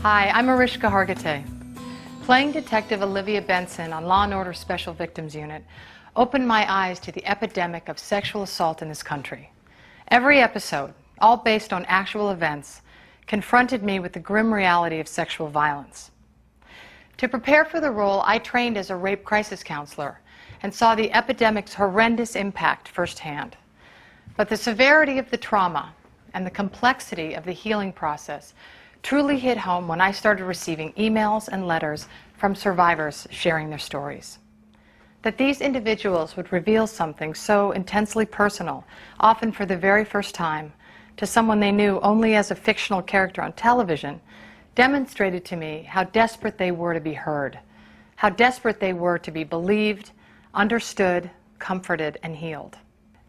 Hi, I'm Mariska Hargitay. Playing Detective Olivia Benson on Law & Order Special Victims Unit opened my eyes to the epidemic of sexual assault in this country. Every episode, all based on actual events, confronted me with the grim reality of sexual violence. To prepare for the role, I trained as a rape crisis counselor and saw the epidemic's horrendous impact firsthand. But the severity of the trauma and the complexity of the healing process truly hit home when I started receiving emails and letters from survivors sharing their stories. That these individuals would reveal something so intensely personal, often for the very first time, to someone they knew only as a fictional character on television, demonstrated to me how desperate they were to be heard, how desperate they were to be believed, understood, comforted, and healed.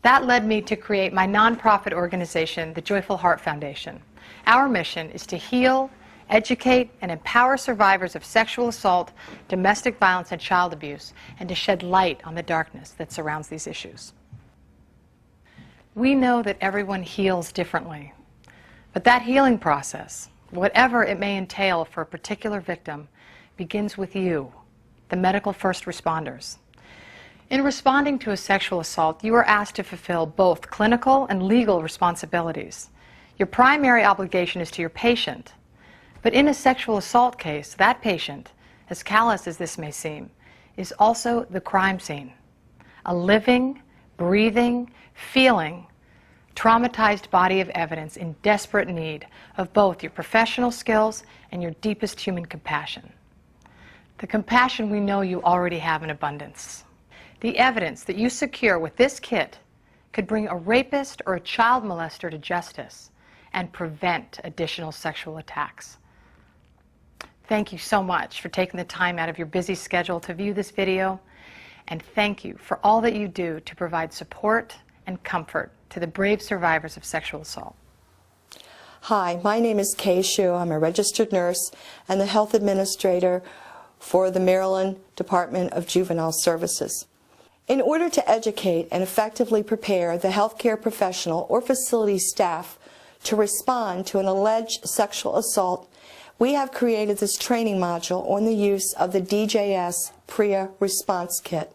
That led me to create my nonprofit organization, the Joyful Heart Foundation. Our mission is to heal, educate, and empower survivors of sexual assault, domestic violence, and child abuse, and to shed light on the darkness that surrounds these issues. We know that everyone heals differently, but that healing process, whatever it may entail for a particular victim, begins with you, the medical first responders. In responding to a sexual assault, you are asked to fulfill both clinical and legal responsibilities. Your primary obligation is to your patient, but in a sexual assault case, that patient, as callous as this may seem, is also the crime scene. A living, breathing, feeling, traumatized body of evidence in desperate need of both your professional skills and your deepest human compassion. The compassion we know you already have in abundance. The evidence that you secure with this kit could bring a rapist or a child molester to justice and prevent additional sexual attacks. Thank you so much for taking the time out of your busy schedule to view this video, and thank you for all that you do to provide support and comfort to the brave survivors of sexual assault. Hi, my name is Kay Shu. I'm a registered nurse and the health administrator for the Maryland Department of Juvenile Services. In order to educate and effectively prepare the healthcare professional or facility staff to respond to an alleged sexual assault, we have created this training module on the use of the DJS PREA Response Kit.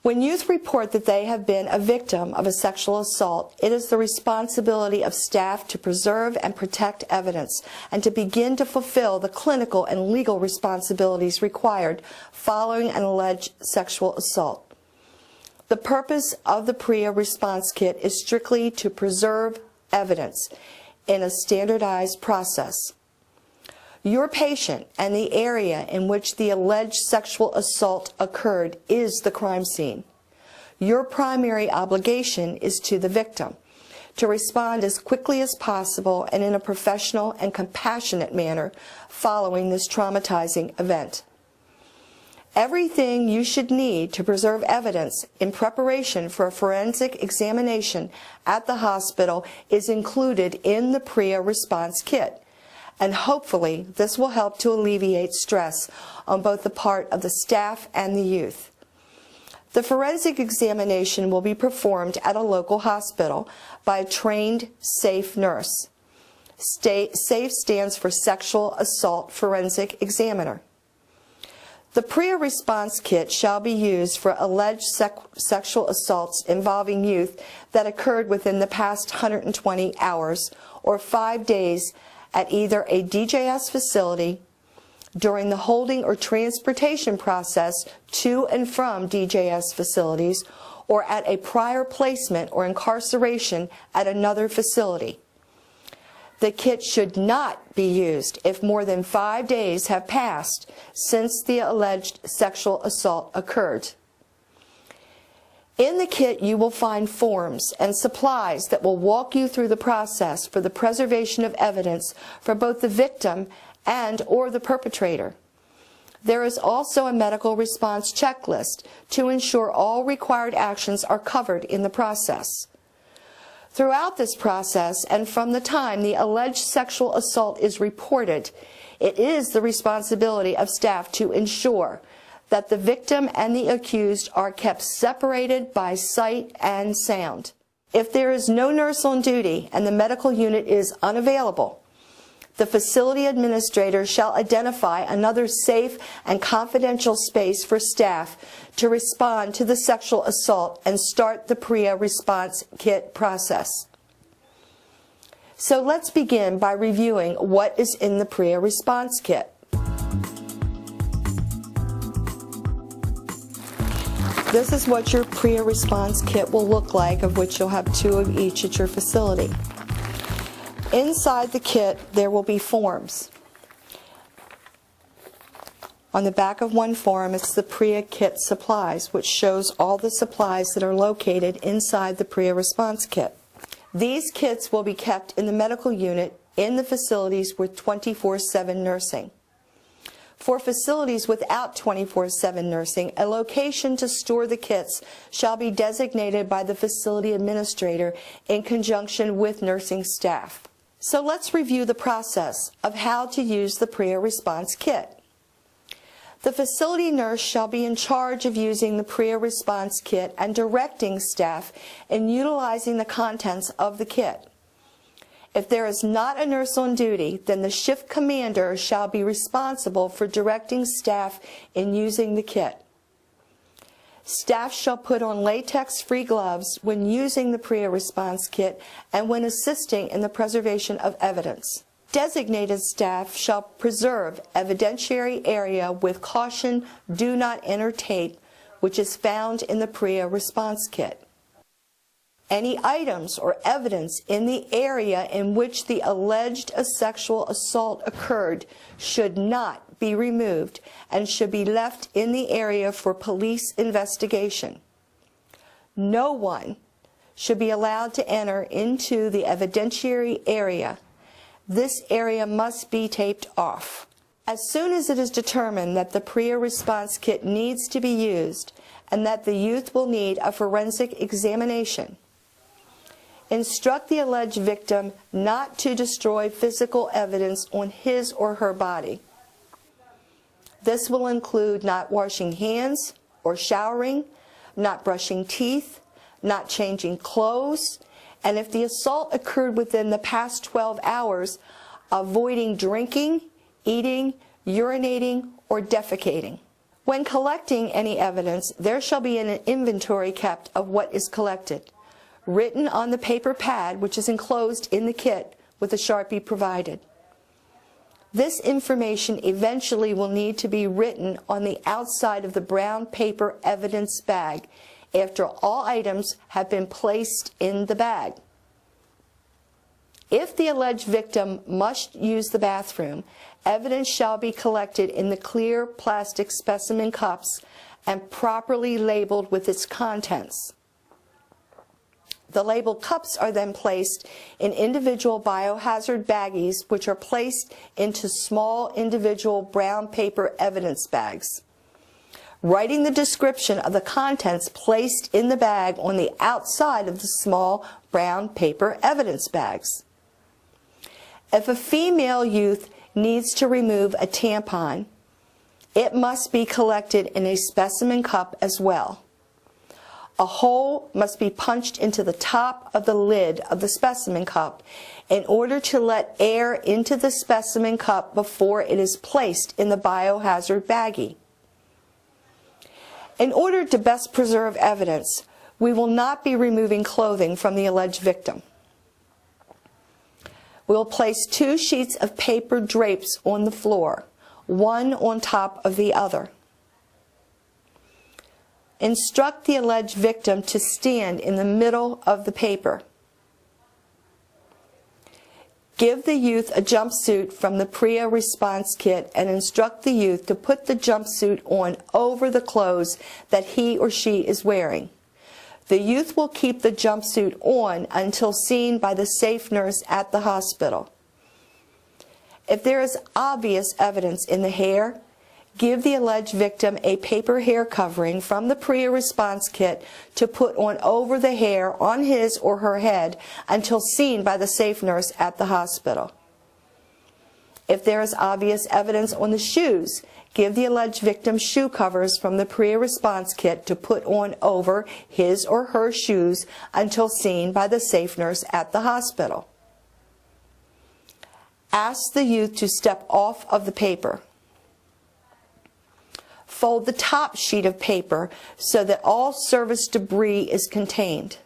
When youth report that they have been a victim of a sexual assault, it is the responsibility of staff to preserve and protect evidence and to begin to fulfill the clinical and legal responsibilities required following an alleged sexual assault. The purpose of the PREA Response Kit is strictly to preserve evidence in a standardized process. Your patient and the area in which the alleged sexual assault occurred is the crime scene. Your primary obligation is to the victim to respond as quickly as possible and in a professional and compassionate manner following this traumatizing event. Everything you should need to preserve evidence in preparation for a forensic examination at the hospital is included in the PREA Response Kit, and hopefully this will help to alleviate stress on both the part of the staff and the youth. The forensic examination will be performed at a local hospital by a trained, safe nurse. SAFE stands for Sexual Assault Forensic Examiner. The PREA Response Kit shall be used for alleged sexual assaults involving youth that occurred within the past 120 hours or 5 days at either a DJS facility, during the holding or transportation process to and from DJS facilities, or at a prior placement or incarceration at another facility. The kit should not be used if more than 5 days have passed since the alleged sexual assault occurred. In the kit, you will find forms and supplies that will walk you through the process for the preservation of evidence for both the victim and/or the perpetrator. There is also a medical response checklist to ensure all required actions are covered in the process. Throughout this process and from the time the alleged sexual assault is reported, it is the responsibility of staff to ensure that the victim and the accused are kept separated by sight and sound. If there is no nurse on duty and the medical unit is unavailable, The facility administrator shall identify another safe and confidential space for staff to respond to the sexual assault and start the PREA Response Kit process. So let's begin by reviewing what is in the PREA Response Kit. This is what your PREA Response Kit will look like, of which you'll have 2 of each at your facility. Inside the kit, there will be forms. On the back of one form, it's the PREA Kit Supplies, which shows all the supplies that are located inside the PREA Response Kit. These kits will be kept in the medical unit in the facilities with 24/7 nursing. For facilities without 24/7 nursing, a location to store the kits shall be designated by the facility administrator in conjunction with nursing staff. So let's review the process of how to use the PREA Response Kit. The facility nurse shall be in charge of using the PREA Response Kit and directing staff in utilizing the contents of the kit. If there is not a nurse on duty, then the shift commander shall be responsible for directing staff in using the kit. Staff shall put on latex-free gloves when using the PREA Response Kit and when assisting in the preservation of evidence. Designated staff shall preserve evidentiary area with caution, do not enter tape, which is found in the PREA Response Kit. Any items or evidence in the area in which the alleged sexual assault occurred should not be removed and should be left in the area for police investigation. No one should be allowed to enter into the evidentiary area. This area must be taped off. As soon as it is determined that the PREA Response Kit needs to be used and that the youth will need a forensic examination, instruct the alleged victim not to destroy physical evidence on his or her body. This will include not washing hands or showering, not brushing teeth, not changing clothes, and if the assault occurred within the past 12 hours, avoiding drinking, eating, urinating, or defecating. When collecting any evidence, there shall be an inventory kept of what is collected, written on the paper pad which is enclosed in the kit with a Sharpie provided. This information eventually will need to be written on the outside of the brown paper evidence bag after all items have been placed in the bag. If the alleged victim must use the bathroom, evidence shall be collected in the clear plastic specimen cups and properly labeled with its contents. The labeled cups are then placed in individual biohazard baggies, which are placed into small individual brown paper evidence bags. Writing the description of the contents placed in the bag on the outside of the small brown paper evidence bags. If a female youth needs to remove a tampon, it must be collected in a specimen cup as well. A hole must be punched into the top of the lid of the specimen cup in order to let air into the specimen cup before it is placed in the biohazard baggie. In order to best preserve evidence, we will not be removing clothing from the alleged victim. We will place 2 sheets of paper drapes on the floor, one on top of the other. Instruct the alleged victim to stand in the middle of the paper. Give the youth a jumpsuit from the PREA Response Kit and instruct the youth to put the jumpsuit on over the clothes that he or she is wearing. The youth will keep the jumpsuit on until seen by the safe nurse at the hospital. If there is obvious evidence in the hair, give the alleged victim a paper hair covering from the PREA Response Kit to put on over the hair on his or her head until seen by the safe nurse at the hospital. If there is obvious evidence on the shoes, give the alleged victim shoe covers from the PREA Response Kit to put on over his or her shoes until seen by the safe nurse at the hospital. Ask the youth to step off of the paper. Fold the top sheet of paper so that all service debris is contained.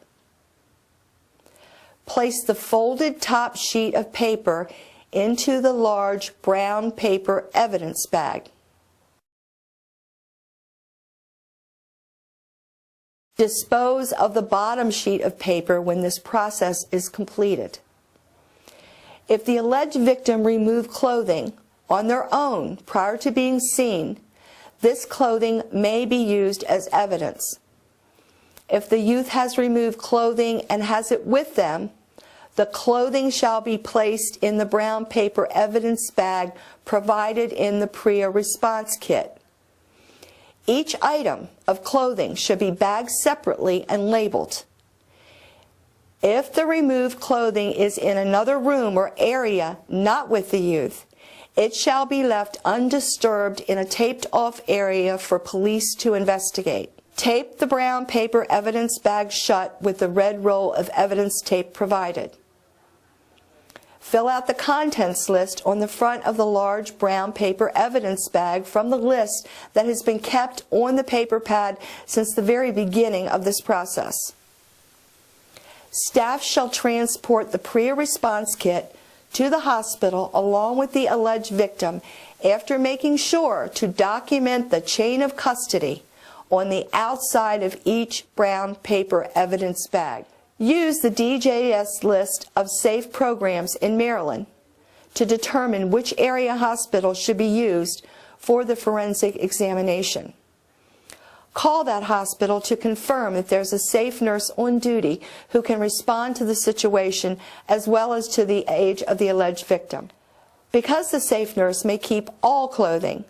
Place the folded top sheet of paper into the large brown paper evidence bag. Dispose of the bottom sheet of paper when this process is completed. If the alleged victim removed clothing on their own prior to being seen, this clothing may be used as evidence. If the youth has removed clothing and has it with them, the clothing shall be placed in the brown paper evidence bag provided in the PREA Response Kit. Each item of clothing should be bagged separately and labeled. If the removed clothing is in another room or area not with the youth, it shall be left undisturbed in a taped-off area for police to investigate. Tape the brown paper evidence bag shut with the red roll of evidence tape provided. Fill out the contents list on the front of the large brown paper evidence bag from the list that has been kept on the paper pad since the very beginning of this process. Staff shall transport the PREA Response Kit to the hospital along with the alleged victim after making sure to document the chain of custody on the outside of each brown paper evidence bag. Use the DJS list of safe programs in Maryland to determine which area hospital should be used for the forensic examination. Call that hospital to confirm that there's a safe nurse on duty who can respond to the situation as well as to the age of the alleged victim. Because the safe nurse may keep all clothing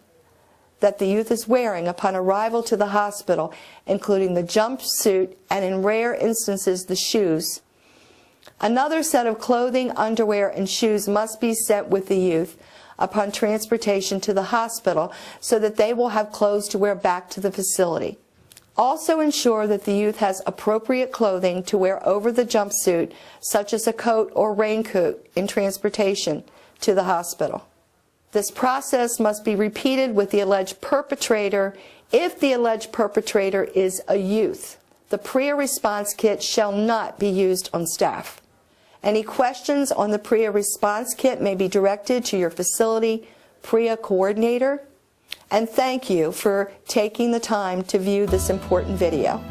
that the youth is wearing upon arrival to the hospital, including the jumpsuit and in rare instances the shoes, another set of clothing, underwear, and shoes must be sent with the youth upon transportation to the hospital so that they will have clothes to wear back to the facility. Also ensure that the youth has appropriate clothing to wear over the jumpsuit, such as a coat or raincoat, in transportation to the hospital. This process must be repeated with the alleged perpetrator if the alleged perpetrator is a youth. The PREA Response Kit shall not be used on staff. Any questions on the PREA Response Kit may be directed to your facility PREA coordinator. And thank you for taking the time to view this important video.